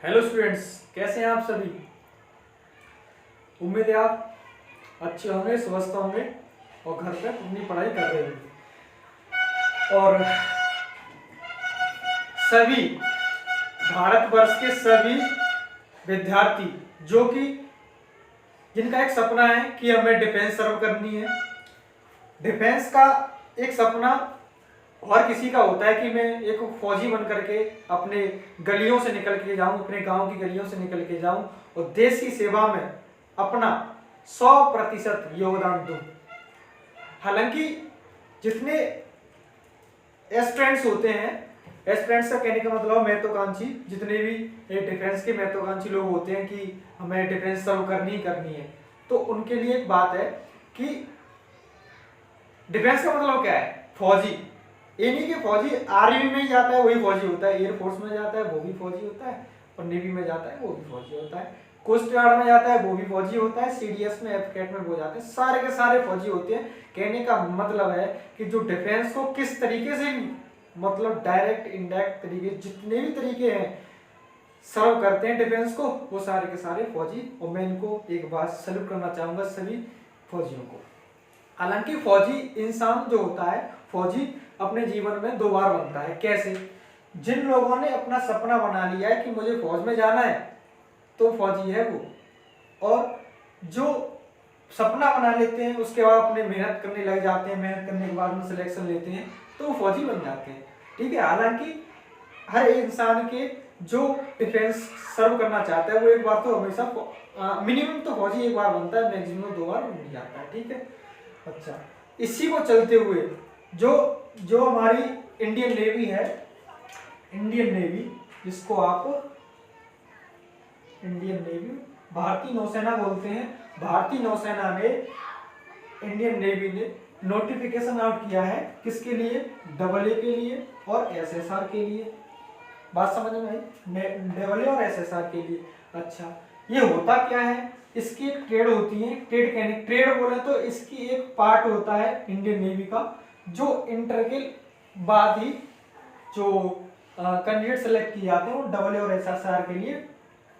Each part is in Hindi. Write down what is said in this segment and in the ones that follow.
हेलो स्टूडेंट्स, कैसे हैं आप सभी। उम्मीद है आप अच्छे होंगे, स्वस्थ होंगे और घर पे अपनी पढ़ाई कर रहे होंगे। और सभी भारतवर्ष के सभी विद्यार्थी जो कि जिनका एक सपना है कि हमें डिफेंस सर्व करनी है। डिफेंस का एक सपना हर किसी का होता है कि मैं एक फौजी बन करके अपने गलियों से निकल के जाऊं, अपने गांव की गलियों से निकल के जाऊं और देश की सेवा में अपना 100% योगदान दूं। हालांकि जितने एस्पिरेंट्स होते हैं, एस्पिरेंट्स का कहने का मतलब महत्वाकांक्षी, जितने भी डिफेंस के महत्वाकांक्षी लोग होते हैं कि हमें डिफेंस सर्व करनी ही करनी है, तो उनके लिए एक बात है कि डिफेंस का मतलब क्या है। फौजी ये नहीं कि फौजी आर्मी में ही जाता है वही फौजी होता है, एयरफोर्स में जाता है वो भी फौजी होता है, और नेवी में जाता है वो भी फौजी होता है, कोस्ट गार्ड में जाता है वो भी फौजी होता है, सीडीएस में एफकेट में वो जाते हैं, सारे के सारे फौजी होते हैं। कहने का मतलब है कि जो डिफेंस को किस तरीके से मतलब डायरेक्ट इनडायरेक्ट तरीके जितने भी तरीके हैं सर्व करते हैं डिफेंस को, वो सारे के सारे फौजी। और मैं इनको एक बात सैल्यूट करना चाहूंगा सभी फौजियों को। हालांकि फौजी इंसान जो होता है, फौजी अपने जीवन में 2 बार बनता है। कैसे? जिन लोगों ने अपना सपना बना लिया है कि मुझे फौज में जाना है तो फौजी है वो, और जो सपना बना लेते हैं उसके बाद अपने मेहनत करने लग जाते हैं, मेहनत करने के बाद में सिलेक्शन लेते हैं तो वो फौजी बन जाते हैं। ठीक है। हालांकि हर एक इंसान के जो डिफेंस सर्व करना चाहता है वो एक बार तो हमेशा मिनिमम तो फौजी एक बार बनता है, मैक्सिमम 2 बार बन जाता है। ठीक है। अच्छा, इसी को चलते हुए जो हमारी इंडियन नेवी है, इंडियन नेवी जिसको आप इंडियन नेवी भारतीय नौसेना बोलते हैं, भारतीय नौसेना ने इंडियन नेवी ने नोटिफिकेशन आउट किया है किसके लिए? AA के लिए और SSR के लिए। बात समझ में आई? AA और SSR के लिए। अच्छा, ये होता क्या है? इसकी एक ट्रेड होती है, ट्रेड बोले तो इसकी एक पार्ट होता है इंडियन नेवी का, जो इंटर के बाद ही जो कैंडिडेट सेलेक्ट किए जाते हैं वो AA और SSR के लिए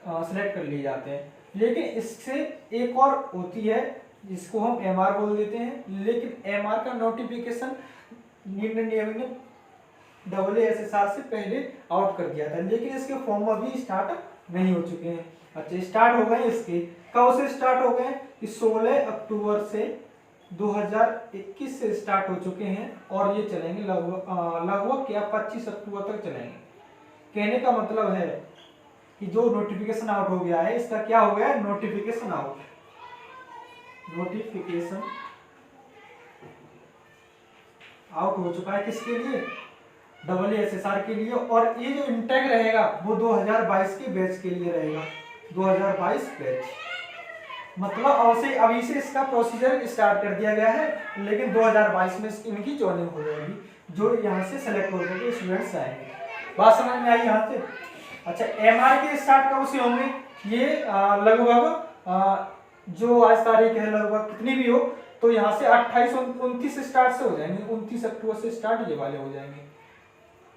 सेलेक्ट कर लिए जाते हैं। लेकिन इससे एक और होती है जिसको हम MR बोल देते हैं, लेकिन MR का नोटिफिकेशन इंडियन नेवी ने AA SSR से पहले आउट कर दिया था, लेकिन इसके फॉर्म अभी स्टार्ट नहीं हो चुके हैं। अच्छा, स्टार्ट हो गए इसके, कब से स्टार्ट हो गए? 16 अक्टूबर से 2021 से स्टार्ट हो चुके हैं और ये चलेंगे लगभग क्या 25 अक्टूबर तक चलेंगे। कहने का मतलब है कि जो नोटिफिकेशन आउट हो गया है, इसका क्या हो गया है? नोटिफिकेशन आउट, नोटिफिकेशन आउट हो चुका है किसके लिए? AA SSR के लिए। और ये जो इंटेक रहेगा वो 2022 के बैच के लिए रहेगा, 2022 बैच। मतलब अभी से इसका प्रोसीजर स्टार्ट कर दिया गया है, लेकिन 2022 में इनकी ज्वाइनिंग हो जाएगी, जो यहाँ से सेलेक्ट हो गए स्टूडेंट्स आएंगे। बात समझ में आई यहाँ से? अच्छा, MR के स्टार्ट कब से होंगे? ये लगभग जो आज तारीख है लगभग कितनी भी हो, तो यहाँ से 28-29 स्टार्ट से हो जाएंगे, 29 अक्टूबर से स्टार्ट ये वाले हो जाएंगे,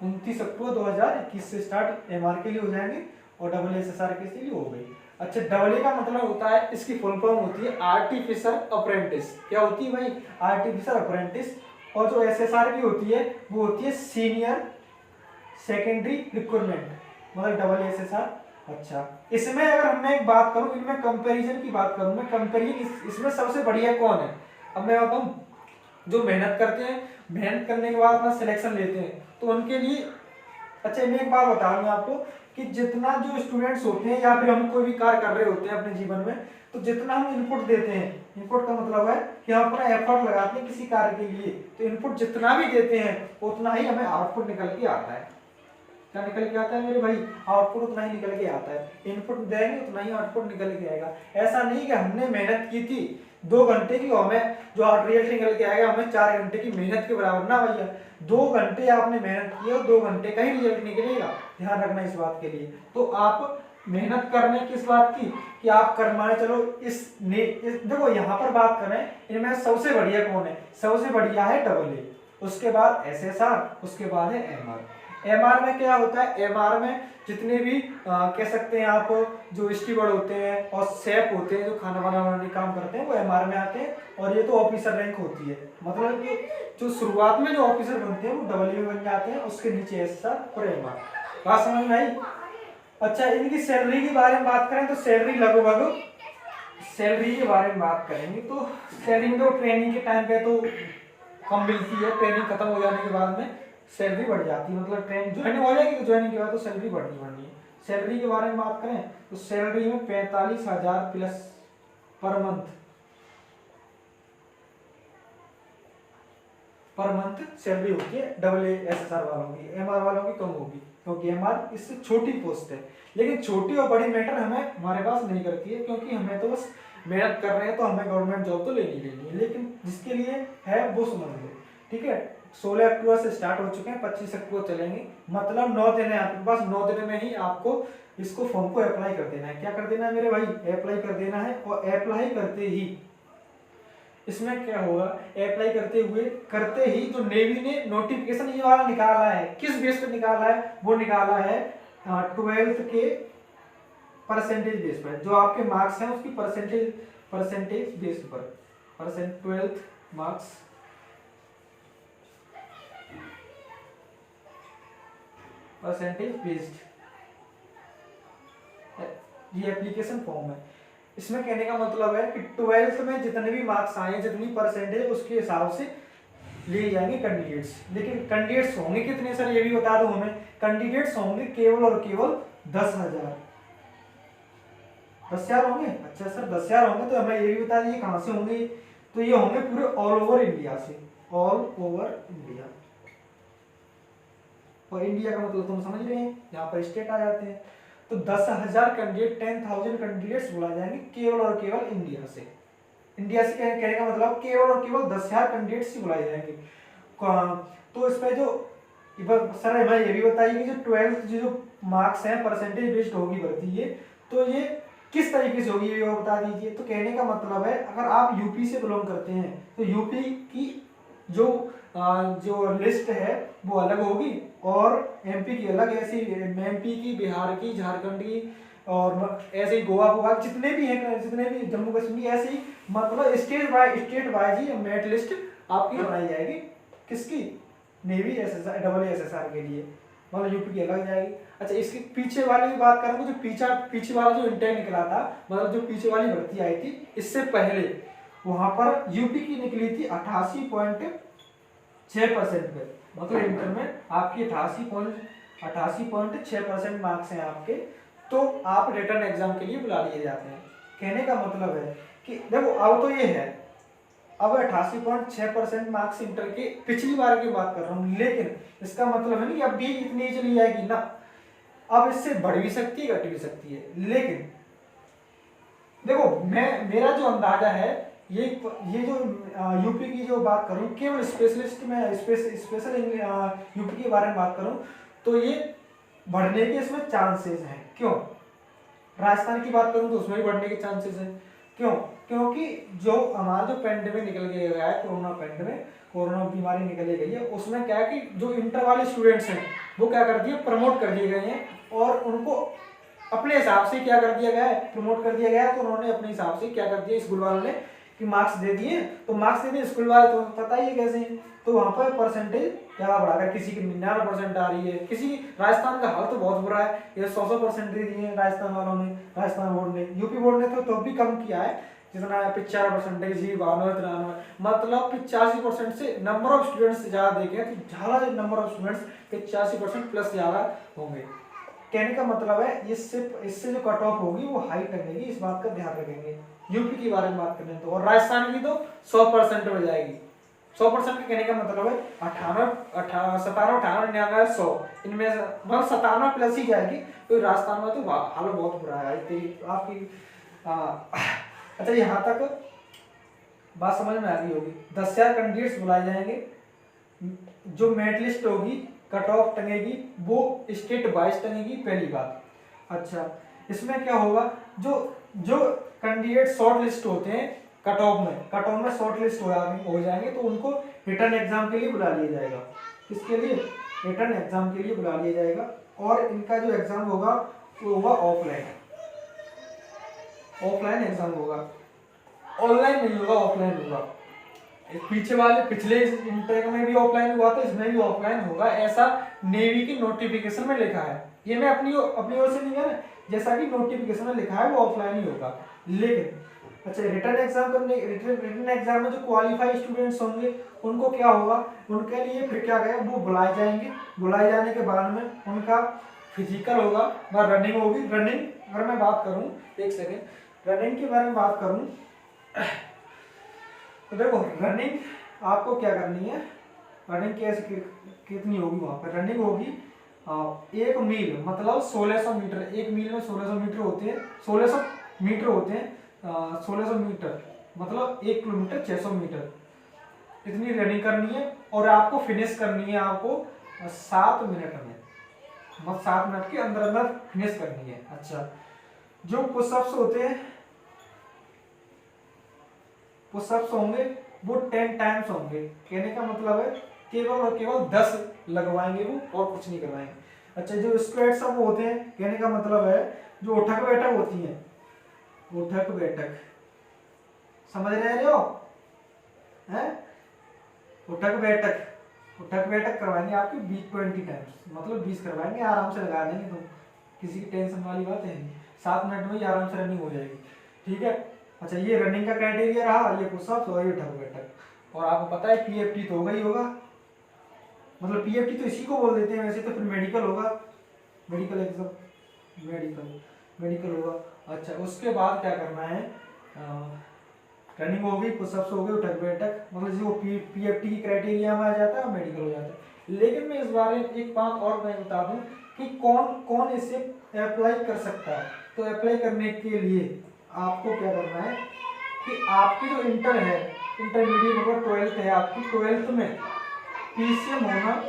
29 अक्टूबर 2021 से स्टार्ट MR के लिए हो जाएंगे और AA SSR के लिए हो गई। अच्छा, AA का मतलब होता है, इसकी फुल फॉर्म होती है आर्टिफिशियल अप्रेंटिस। क्या होती है भाई? Artificial apprentice. और जो SSR की होती है वो होती है सीनियर सेकेंडरी रिक्रूटमेंट, मतलब AA SSR। अच्छा, इसमें अगर मैं एक बात करूं, इनमें कंपैरिजन की बात करूं, मैं कंपैरिजन इसमें सबसे बढ़िया कौन है? अब मैं बताऊं, जो मेहनत करते हैं, मेहनत करने के बाद अपना सिलेक्शन लेते हैं तो उनके लिए। अच्छा, मैं एक बात बता दूं आपको कि जितना जो स्टूडेंट्स होते हैं या फिर हम कोई भी कार्य कर रहे होते हैं अपने जीवन में, तो जितना हम इनपुट देते हैं, इनपुट का मतलब है कि हम अपना एफर्ट लगाते हैं किसी कार्य के लिए, तो इनपुट जितना भी देते हैं उतना ही हमें आउटपुट निकल के आता है। क्या निकल के आता है मेरे भाई? आउटपुट उतना ही निकल के आता है। इनपुट देंगे उतना ही आउटपुट निकल के आएगा। ऐसा नहीं कि हमने मेहनत की थी 2 घंटे की, हमें जो रिजल्ट निकल के आएगा हमें 4 घंटे की मेहनत के बराबर ना भैया। 2 घंटे आपने मेहनत की और 2 घंटे का ही रिजल्ट निकलेगा, ध्यान रखना इस बात के लिए। तो आप मेहनत करने किस बात की कि आप करवाए चलो देखो यहाँ पर बात करें, इनमें सबसे बढ़िया कौन है? सबसे बढ़िया है AA, उसके बाद SSR, उसके बाद है MR। एमआर में क्या होता है, एमआर में जितने भी कह सकते हैं आप जो स्टीवर्ड होते हैं और शेफ होते हैं जो खाना बनाने का काम करते हैं वो एमआर में आते हैं, और ये तो ऑफिसर रैंक होती है। मतलब कि जो शुरुआत में जो ऑफिसर बनते हैं वो डब्ल्यू में बन जाते हैं, उसके नीचे एसआर और एमआर। बात समझ में आई? अच्छा, इनकी सैलरी के बारे में बात करें तो सैलरी लगभग, सैलरी के बारे में बात करेंगे तो सैलरी में तो ट्रेनिंग के टाइम पे तो कम मिलती है, ट्रेनिंग खत्म हो जाने के बाद में सैलरी बढ़ जाती है, मतलब ट्रेन ज्वाइनिंग हो जाएगी तो ज्वाइनिंग के बाद तो सैलरी बढ़नी है। सैलरी के बारे में बात करें तो सैलरी में 45,000 प्लस पर मंथ सैलरी होती है WSSR वालों की। एमआर वालों की कम होगी क्योंकि एमआर इससे छोटी पोस्ट है, लेकिन छोटी और बड़ी मैटर हमें हमारे पास नहीं करती है, क्योंकि हमें तो बस मेहनत कर रहे हैं तो हमें गवर्नमेंट जॉब तो लेनी है, लेकिन जिसके लिए है वो समझ लो। ठीक है, 16 अक्टूबर से स्टार्ट हो चुके हैं, 25 अक्टूबर चलेंगे, मतलब 9 दिन है आपके पास। 9 दिन में ही आपको इसको फॉर्म को अप्लाई कर देना है। क्या कर देना है मेरे भाई? अप्लाई कर देना है। और अप्लाई करते ही इसमें क्या होगा, अप्लाई करते ही जो नेवी ने नोटिफिकेशन ये वाला निकाला है, किस बेस पे निकाला है? वो निकाला है 12th के परसेंटेज बेस पर, जो आपके मार्क्स हैं उसकी परसेंटेज बेस पर, 12th मार्क्स परसेंटेज बेस्ड ये एप्लीकेशन फॉर्म है। इसमें कहने का मतलब है कि 12th में जितने भी मार्क्स आए, जितनी परसेंटेज, उसके हिसाब से लिए जाएंगे कैंडिडेट्स। लेकिन कैंडिडेट्स होंगे कितने सर, ये भी बता दो हमें। कैंडिडेट्स होंगे केवल और केवल 10,000 होंगे। अच्छा सर 10,000 होंगे, तो हमें ये भी बता दीजिए कहाँ से होंगे। तो ये होंगे पूरे ऑल ओवर इंडिया से, ऑल ओवर इंडिया। और इंडिया का मतलब तुम समझ रहे हैं, यहाँ पर स्टेट आ जाते हैं। तो 10,000 कैंडिडेट, 10,000 कैंडिडेट्स बुलाए जाएंगे केवल और केवल इंडिया से। इंडिया से कहने का मतलब केवल और केवल 10,000 कैंडिडेट्स ही बुलाए जाएंगे। तो इस पर जो सर हमें ये भी बताइए कि जो 12th जो मार्क्स हैं परसेंटेज बेस्ड होगी भर्ती ये, तो ये किस तरीके से होगी ये बता दीजिए। तो कहने का मतलब है अगर आप यूपी से बिलोंग करते हैं तो यूपी की जो लिस्ट है वो अलग होगी, और एमपी की अलग, ऐसी एमपी की, बिहार की, झारखंड की, और ऐसे ही गोवा जितने भी हैं, जितने भी जम्मू कश्मीर, ऐसे ही मतलब स्टेट वाइज ही मेरिट लिस्ट आपकी बनाई जाएगी। किसकी? नेवी SSR के लिए, मतलब यूपी की अलग जाएगी। अच्छा, इसके पीछे वाले की बात करें तो जो पीछे वाला जो इंटेक निकला था, मतलब जो पीछे वाली भर्ती आई थी, इससे पहले वहां पर यूपी की निकली थी 88.6% पे, मतलब इंटर में आपकी 88.6% मार्क्स हैं आपके, तो आप रिटर्न एग्जाम के लिए बुला लिए जाते हैं। कहने का मतलब है कि देखो अब तो ये है, अब 88.6% मार्क्स इंटर के पिछली बार की बात कर रहा हूँ, लेकिन इसका मतलब है नहीं अब भी इतनी चली जाएगी ना, अब इससे बढ़ भी सकती है, घट भी सकती है। लेकिन देखो मेरा जो अंदाजा है, ये जो यूपी की जो बात करूं, केवल स्पेशलिस्ट में स्पेशल यूपी के बारे में बात करूं तो ये बढ़ने के इसमें चांसेस हैं। क्यों? राजस्थान की बात करूं तो उसमें भी बढ़ने के चांसेस हैं। क्यों? क्योंकि जो हमारा जो पेंडेमिक निकल के गया है, कोरोना बीमारी निकली गई है, उसमें क्या है कि जो इंटर वाले स्टूडेंट्स हैं वो क्या कर दिए, प्रमोट कर दिए गए हैं, और उनको अपने हिसाब से क्या कर दिया गया है, प्रमोट कर दिया गया है। तो उन्होंने अपने हिसाब से क्या कर दिया स्कूल वालों ने कि मार्क्स दे दिए, तो मार्क्स दे दिए स्कूल वाले, तो पता ही है कैसे हैं, तो वहाँ पर परसेंटेज क्या बढ़ाकर किसी की 99% आ रही है, किसी राजस्थान का हाल तो बहुत बुरा है, ये 100% दे दिए राजस्थान वालों ने, राजस्थान बोर्ड ने। यूपी बोर्ड ने तो भी कम किया है, जितना 95% ही 92-93, मतलब 85% से नंबर ऑफ स्टूडेंट्स ज्यादा देखे तो ज्यादा नंबर ऑफ स्टूडेंट्स 85% प्लस ज्यादा होंगे। कहने का मतलब है इससे जो कट ऑफ होगी वो हाई टंगेगी, इस बात का ध्यान रखेंगे। यूपी की बारे में बात करें तो, और राजस्थान की तो 100% हो जाएगी। 100% के कहने का मतलब है 97, 100 इनमें मतलब 97 प्लस ही जाएगी। तो राजस्थान में तो हाल बहुत बुरा है आपकी। अच्छा, यहाँ तक बात समझ में आ गई होगी। 10,000 कैंडिडेट्स बुलाए जाएंगे, जो मेरिट लिस्ट होगी, कट ऑफ टंगेगी, वो स्टेट वाइज टंगेगी, पहली बात। अच्छा, इसमें क्या होगा, जो कैंडिडेट शॉर्ट लिस्ट होते हैं कट ऑफ में शॉर्ट लिस्ट हो जाएंगे, तो उनको रिटर्न एग्जाम के लिए बुला लिया जाएगा। किसके लिए? रिटर्न एग्जाम के लिए बुला लिया जाएगा। और इनका जो एग्जाम होगा वो होगा ऑफलाइन, ऑफलाइन एग्जाम होगा, ऑनलाइन नहीं होगा, ऑफलाइन होगा। पिछले इंटेक में भी ऑफलाइन हुआ था, इसमें भी ऑफलाइन होगा, ऐसा नेवी की नोटिफिकेशन में लिखा है। ये मैं अपनी ओर से नहीं है, जैसा कि नोटिफिकेशन में लिखा है वो ऑफलाइन ही होगा। लेकिन अच्छा, रिटर्न एग्जाम में जो क्वालिफाइड स्टूडेंट्स होंगे उनको क्या होगा, उनके लिए फिर क्या कहेगा, वो बुलाए जाएंगे। बुलाए जाने के बाद में उनका फिजिकल होगा व रनिंग होगी। रनिंग अगर मैं बात करूं, एक सेकेंड, रनिंग के बारे में बात करूं तो देखो, रनिंग आपको क्या करनी है, रनिंग कैसे कितनी होगी, वहां पर रनिंग होगी 1 मील मतलब 1600 मीटर। 1 मील में 1600 मीटर होते हैं, 1600 मीटर होते हैं। 1600 मीटर मतलब 1 किलोमीटर 600 मीटर, इतनी रनिंग करनी है। और आपको फिनिश करनी है, आपको 7 मिनट में, मतलब 7 मिनट के अंदर अंदर फिनिश करनी है। अच्छा, जो पुशअप्स होते हैं, पुशअप्स होंगे वो 10 टाइम्स होंगे। कहने का मतलब है केवल और केवल 10 लगवाएंगे वो, और कुछ नहीं करवाएंगे। अच्छा, जो स्क्वाट्स सब होते हैं, कहने का मतलब है जो उठक बैठक होती है, उठक बैठक, समझ रहे हो हैं? उठक बैठक करवाएंगे आपके 20 टाइम्स, मतलब 20 करवाएंगे, आराम से लगा देंगे। तो किसी की टेंशन वाली बात है नहीं, 7 मिनट में ही आराम से रनिंग हो जाएगी। ठीक है। अच्छा, ये रनिंग का क्राइटेरिया रहा, ये पुशअप्स और ये उठक बैठक। और आपको पता है पीएफटी तो होगा ही होगा, मतलब पीएफटी तो इसी को बोल देते हैं, वैसे तो फिर मेडिकल होगा, मेडिकल एग्जाम, मेडिकल होगा। अच्छा, उसके बाद क्या करना है, रनिंग होगी, पुशअप्स हो गए, उठक बैठक, मतलब जो पीएफटी की क्राइटेरिया में आ जाता है, मेडिकल हो जाता है। लेकिन मैं इस बारे में एक बात और मैं बता दूं कि कौन कौन इसे अप्लाई कर सकता है। तो अप्लाई करने के लिए आपको क्या करना है कि आपकी जो इंटर है, इंटरमीडिएट होगा, 12th है आपकी, 12th में पीसीएम होना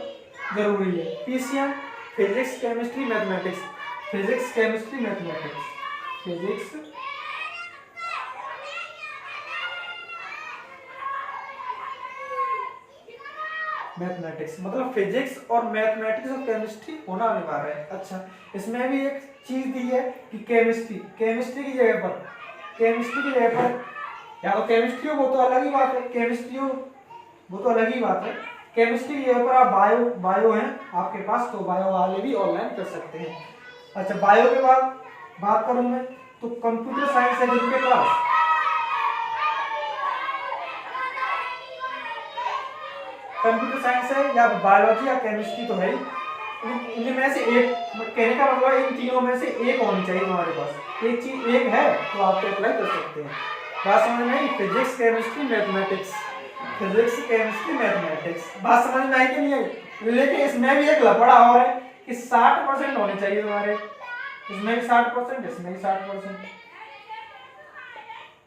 जरूरी है। PCM physics chemistry mathematics, physics chemistry mathematics, physics mathematics, मतलब फिजिक्स और मैथमेटिक्स और केमिस्ट्री होना अनिवार्य है। अच्छा, इसमें भी एक चीज दी है कि केमिस्ट्री की जगह पर या तो केमिस्ट्री हो, वो तो अलग ही बात है, केमिस्ट्री हो वो तो अलग ही बात है। केमिस्ट्री की जगह पर आप बायो है आपके पास, तो बायो वाले भी ऑनलाइन कर सकते हैं। अच्छा, बायो के बाद बात करूं मैं तो कंप्यूटर साइंस है जिनके पास, कंप्यूटर साइंस है या बायोलॉजी या केमिस्ट्री तो है ही, इनमें से एक, कहने का मतलब इन तीनों में से एक होनी चाहिए हमारे पास। एक चीज एक है तो आप अप्लाई कर सकते हैं। बात समझ में आई? Physics chemistry mathematics, physics chemistry mathematics, बात समझ में आई कि नहीं आई? लेकिन इसमें भी एक लफड़ा और है कि 60% होने चाहिए तुम्हारे, इसमें भी 60%, इसमें भी 60%,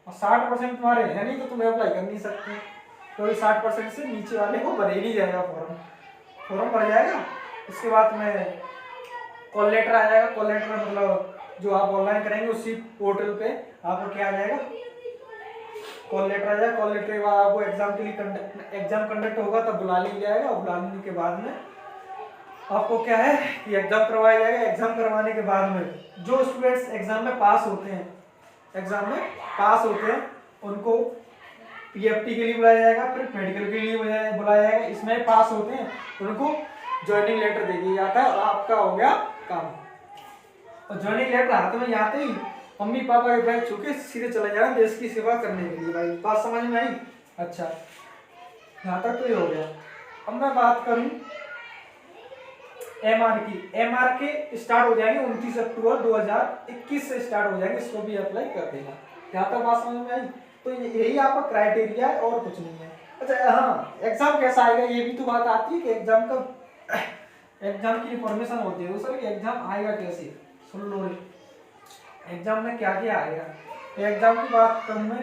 और 60% तुम्हारे है नहीं तो तुम्हें अप्लाई कर नहीं सकते। तो 60% से नीचे वाले को भर ही नहीं जाएगा, फॉर्म भर जाएगा। इसके बाद में कॉल लेटर आ जाएगा। कॉल लेटर मतलब जो आप ऑनलाइन करेंगे उसी पोर्टल पे आपको क्या आ जाएगा, कॉल लेटर आ जाएगा। कॉल लेटर के बाद आपको एग्जाम के लिए एग्जाम कंडक्ट होगा तब बुला लिया जाएगा, और बुला लेने के बाद में आपको क्या है कि एग्जाम करवाया जाएगा। एग्जाम करवाने के बाद में जो स्टूडेंट्स एग्जाम में पास होते हैं उनको पीएफटी के लिए बुलाया जाएगा, फिर मेडिकल के लिए बुलाया जाएगा। इसमें पास होते हैं उनको ज्वाइनिंग लेटर दे दिया जाता है और आपका हो गया काम। और ज्वाइनिंग लेटर हाथ में आते ही मम्मी पापा के पैर छू के सीधे चले जाना देश की सेवा करने के लिए। भाई बात समझ में आई? अच्छा, यहाँ तक तो ये हो गया। अब मैं बात करूं एमआर की। एमआर के स्टार्ट हो जाएंगे 29 अक्टूबर 2021 से स्टार्ट हो जाएंगे, इसको भी अप्लाई कर देना। यहाँ तक बात समझ में आई? तो यही आपका क्राइटेरिया है और कुछ नहीं है। अच्छा हाँ, एग्जाम कैसा आएगा ये भी तो बात आती है कि एग्जाम की इंफॉर्मेशन होती है सर कि एग्जाम आएगा कैसे। सुन लो एग्जाम में क्या क्या आएगा। तो एग्जाम की बात करूं मैं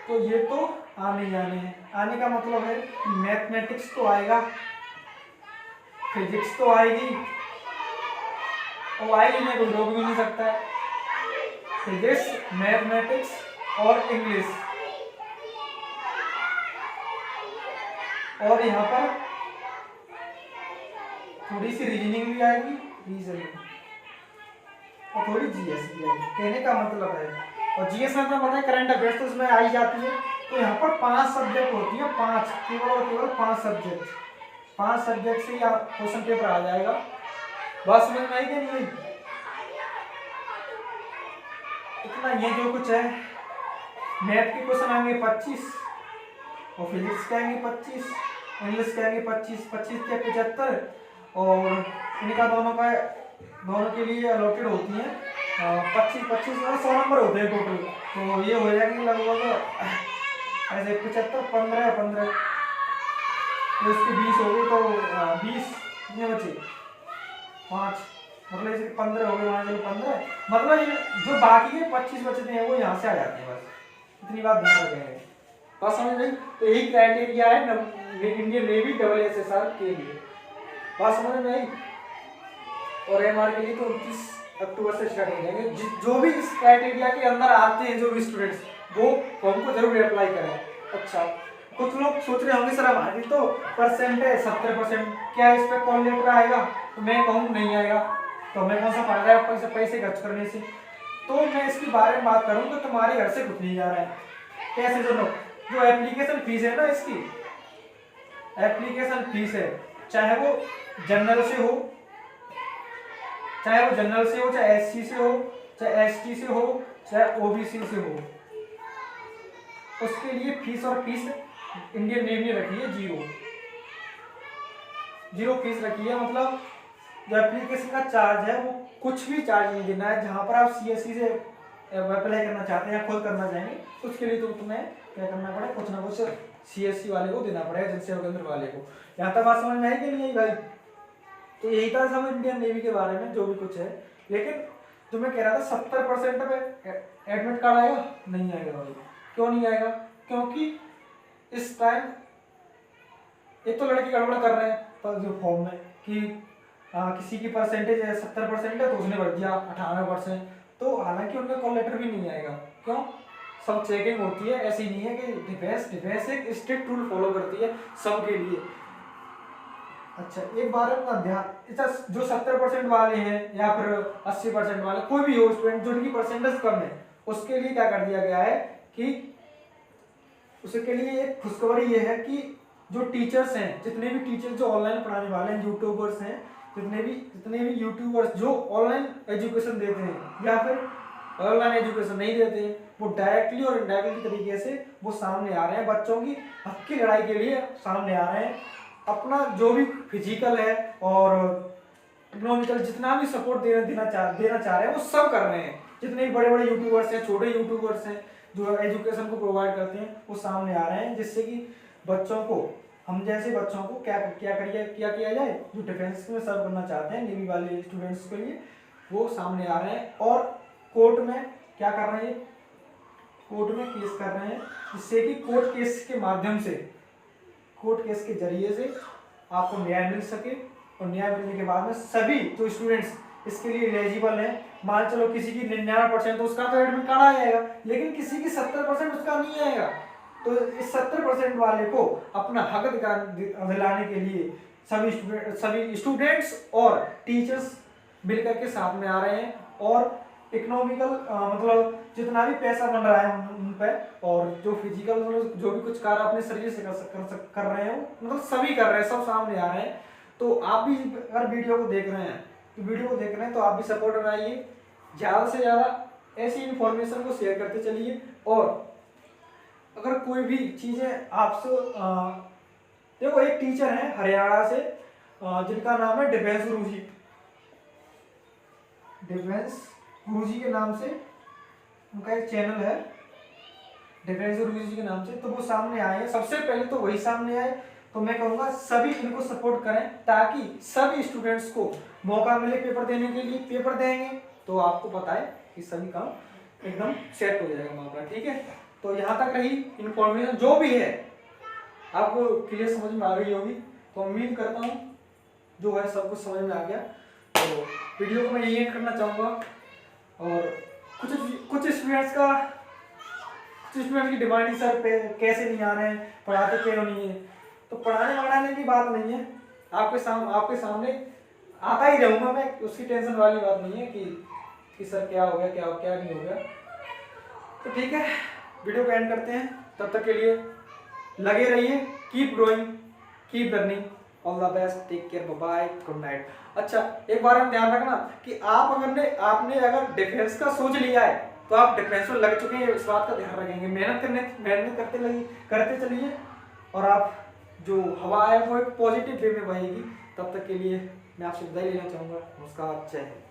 तो ये तो आने जाने हैं। आने का मतलब है मैथमेटिक्स तो आएगा, फिजिक्स तो आएगी, और आएगी नहीं कोई रोक भी नहीं सकता है। फिजिक्स, मैथमेटिक्स और इंग्लिश, और यहाँ पर थोड़ी सी रीजनिंग भी आएगी, रीजनिंग, और थोड़ी जीएस भी आएगी, कहने का मतलब है। और जीएस में तो पता है करंट अफेयर्स तो उसमें आई जाती है। तो यहाँ पर 5 सब्जेक्ट होती है, 5, केवल और केवल 5 सब्जेक्ट, 5 सब्जेक्ट से या क्वेश्चन पेपर आ जाएगा। बात समझ में आई कि नहीं? इतना ये जो कुछ है, मैथ के क्वेश्चन आएंगे 25, और फिजिक्स के आएंगे 25, इंग्लिश के आएंगे 25, 25 के 75, और इनका दोनों के लिए अलॉटेड होती हैं 25 और 100 नंबर होते हैं टोटल। तो ये हो जाएंगे लगभग ऐसे 75, 15, तो इसके 20 हो गए, तो 20 कितने बचे, 5, मतलब इसे 15 हो गए, वहाँ चलो 15, मतलब ये जो बाकी के 25 बचते हैं वो यहाँ से आ जाते हैं, बस इतनी बात ध्यान रखेंगे। बात समझ में? तो यही क्राइटेरिया है इंडियन नेवी SSR के लिए। बात समझ में आई? और एमआर के लिए तो 29 अक्टूबर से स्टार्ट हो जाएंगे। जो भी इस क्राइटेरिया के अंदर आते हैं, जो भी स्टूडेंट्स, वो फॉर्म को जरूर अप्लाई करें। अच्छा, कुछ लोग सोच रहे होंगे सर हमारी तो परसेंट है 70%, क्या इस पर कॉल लेटर आएगा? तो मैं कहूँ नहीं आएगा, तो हमें कौन सा फायदा है पैसे खर्च करने से? तो मैं इसके बारे में बात करूँ तो तुम्हारे घर से कुछ नहीं जा रहा है। कैसे सुनो, जो एप्लीकेशन फीस है ना, इसकी एप्लीकेशन फीस है, चाहे वो जनरल से हो, चाहे SC से हो, चाहे ST से हो, चाहे OBC से हो, उसके लिए फीस इंडियन नेवी ने रखी है जीरो फीस रखी है। मतलब जो एप्लीकेशन का चार्ज है वो कुछ भी चार्ज नहीं देना है। जहां पर आप CSC से अप्लाई करना चाहते हैं या खुद करना चाहेंगे, उसके लिए तो तुम्हें क्या करना पड़ेगा, कुछ ना कुछ CSC वाले को देना पड़ेगा, जनसेवा केंद्र वाले को। यहाँ तक बात समझ में आई कि नहीं भाई? तो यही था सब इंडियन नेवी के बारे में जो भी कुछ है। लेकिन जो मैं कह रहा था 70% पे एडमिट कार्ड आएगा, नहीं आएगा भाई। क्यों नहीं आएगा? क्योंकि इस टाइम एक तो लड़के गड़बड़ कर रहे हैं जो फॉर्म में कि किसी की परसेंटेज है 70% है तो उसने भर दिया 98%, तो हालांकि उनका कॉल लेटर भी नहीं आएगा। क्यों? सब चेकिंग होती है, ऐसी नहीं है कि डिफेंस एक स्ट्रिक्ट रूल फॉलो करती है सबके लिए। अच्छा, एक बार अपना ध्यान, जो 70% वाले हैं या फिर 80% वाले, कोई भी हो स्टूडेंट जो उनकी परसेंटेज कम है, उसके लिए क्या कर दिया गया है कि उसके लिए एक खुशखबरी ये है कि जो टीचर्स हैं, जितने भी टीचर्स जो ऑनलाइन पढ़ाने वाले हैं, यूट्यूबर्स हैं, जितने भी यूट्यूबर्स जो ऑनलाइन एजुकेशन देते हैं या फिर ऑनलाइन एजुकेशन नहीं देते हैं, वो डायरेक्टली और इनडायरेक्टली तरीके से वो सामने आ रहे हैं, बच्चों की हक की लड़ाई के लिए सामने आ रहे हैं। अपना जो भी फिजिकल है और इकोनॉमिकल जितना भी सपोर्ट देना चाह रहे हैं वो सब कर रहे हैं। जितने भी बड़े यूट्यूबर्स हैं, छोटे यूट्यूबर्स हैं जो एजुकेशन को प्रोवाइड करते हैं, वो सामने आ रहे हैं, जिससे कि बच्चों को, हम जैसे बच्चों को क्या किया जाए, जो डिफेंस में सर्व करना चाहते हैं नेवी वाले स्टूडेंट्स के लिए, वो सामने आ रहे हैं। और कोर्ट में क्या कर रहे हैं, कोर्ट में केस कर रहे हैं, जिससे कि कोर्ट केस के माध्यम से, कोर्ट केस के जरिए से आपको न्याय मिल सके। और न्याय मिलने के बाद में सभी जो स्टूडेंट्स इसके लिए एलिजिबल हैं, मान चलो किसी की 99% तो उसका तो एडमिट कार्ड आ जाएगा, लेकिन किसी की 70% उसका नहीं आएगा, तो इस 70% वाले को अपना हक दिलाने के लिए सभी स्टूडेंट्स और टीचर्स मिलकर के साथ में आ रहे हैं। और इकोनॉमिकल मतलब जितना भी पैसा बन रहा है उन पे, और जो फिजिकल जो भी कुछ कार्य अपने शरीर से कर रहे हैं, मतलब सभी कर रहे हैं, सब सामने आ रहे हैं। तो आप भी अगर वीडियो को देख रहे हैं तो आप भी सपोर्ट बनाइए, ज़्यादा से ज़्यादा ऐसी इन्फॉर्मेशन को शेयर करते चलिए। और अगर कोई भी चीज़ें आपसे, देखो एक टीचर है हरियाणा से जिनका नाम है डिफेंस गुरुजी के नाम से उनका एक चैनल है, डिफेंस गुरुजी के नाम से, तो वो सामने आए हैं। सबसे पहले तो वही सामने आए, तो मैं कहूँगा सभी इनको सपोर्ट करें ताकि सभी स्टूडेंट्स को मौका मिले पेपर देने के लिए। पेपर देंगे तो आपको पता है कि सभी काम एकदम सेट हो जाएगा मामला, ठीक है। तो यहाँ तक रही इन्फॉर्मेशन, जो भी है आपको क्लियर समझ में आ गई होगी, तो उम्मीद करता हूँ जो है सब कुछ समझ में आ गया। तो वीडियो को मैं यही एंड करना चाहूँगा। और कुछ स्टूडेंट्स की डिमांड है सर पे कैसे नहीं आ रहे हैं, पढ़ाते क्यों नहीं है। तो पढ़ाने वढ़ाने की बात नहीं है, आपके सामने आता ही रहूंगा मैं, उसकी टेंशन वाली बात नहीं है कि सर क्या हो गया, क्या नहीं हो गया। तो ठीक है, वीडियो को एंड करते हैं। तब तक के लिए लगे रहिए, keep growing, keep learning, all the best, take care, bye, good night. अच्छा, एक बार हम ध्यान रखना कि आपने अगर डिफेंस का सोच लिया है तो आप डिफेंस में लग चुके हैं, इस बात का ध्यान रखेंगे। मेहनत करते चलिए, और आप जो हवा है वो एक पॉजिटिव वे में बहेगी। तब तक के लिए मैं आपसे विदाई लेना चाहूँगा। नमस्कार, जय हिंद।